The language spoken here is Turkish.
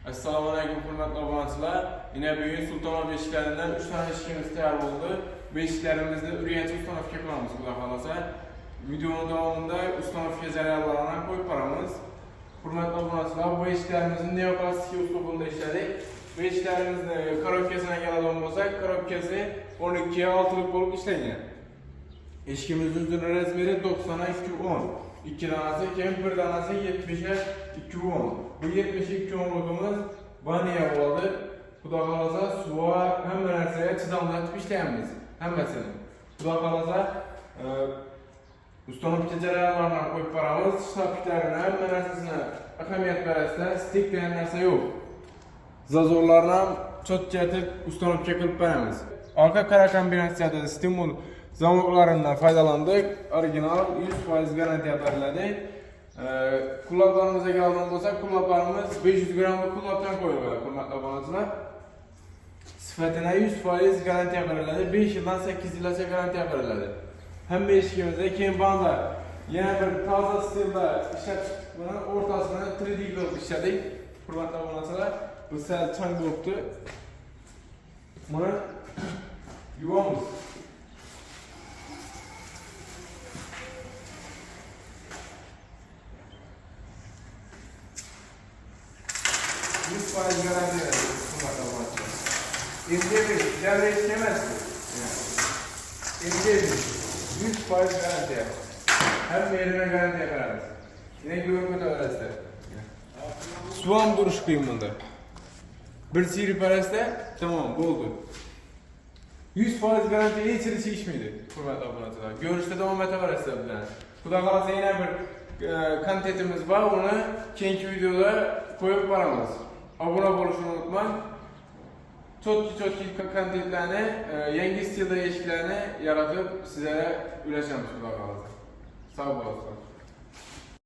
Assalamu alaykum hurmatli obunachilar. Yine bugün Sultanov beşiklerinden 3 tane eşikimiz tayyor oldu. Beşiklerimizni Urganch Ustanovga qilamiz Xudo xolasa. Videonun davomida Ustanovga jarayonlarini qo'yib boramiz. Hurmatli obunachilar, bu eshiklarimizni neoklasik uslubida ishladik. Bu eshiklarimizni korobkasini keladigan bo'lsak, korobkasi 12 6lik bo'lib ishlangan. Eshikimizning uzun razmeri 90 210. 2 danasi, keyin 1 danasi 70 210. Bu 70 210'ligimiz vaniya bo'ladi. Xudo xolasa suva hamma narsaga chidamlatib ishlaymiz. Hammasini. Xudo xolasa Ustanovga jarayonlarni qo'yib boramiz. Shtablarini hamma narsasini ahamiyat berasizda, stik degan narsa yo'q. Zazorlarni ham cho'tchatib Ustanovga qilib beramiz. Arka qara kombinatsiyada stimul zamoqlaridan foydalandik. Original 100% garantiya beriladi. Qullablarimizga keladigan bo'lsak, qullablarimiz 500 grammlik qullabdan qo'yilgan, hurmatli obunachilar. Sifatına 100% garantiya beriladi. 5 yildan 8 yilgacha garantiya beriladi. Hamma eshigimizda keyin banda yana bir toza stilda ishlab chiqdik. Buni o'rtasini 3D qilib ishladik. Hurmatli obunachilar, bu sal chang bo'libdi. Buni yuvamiz. Faiz garantiya beradi. Endi javre emas. Endi 100% garantiya. Hamma yerine garantiya beramiz. Yine güven ko'tarasizlar. Suvam durush qiyin bunda. Bir siri parasida tamam bo'ldi. 100% garantiya hech narsa ishmaydi. Hurmatli obunachilar, ko'rishda davom etaverasizlar bilan. Xudo xolasa yana bir kontentimiz bor, uni keyingi videoda qo'yib boramiz. Abone bo'lishni unutmang. Cho'tki kontentlarni, yangi stilda eshiklarni yaratib sizlarga ulashamiz Xudo xolasa. Sog' bo'linglar.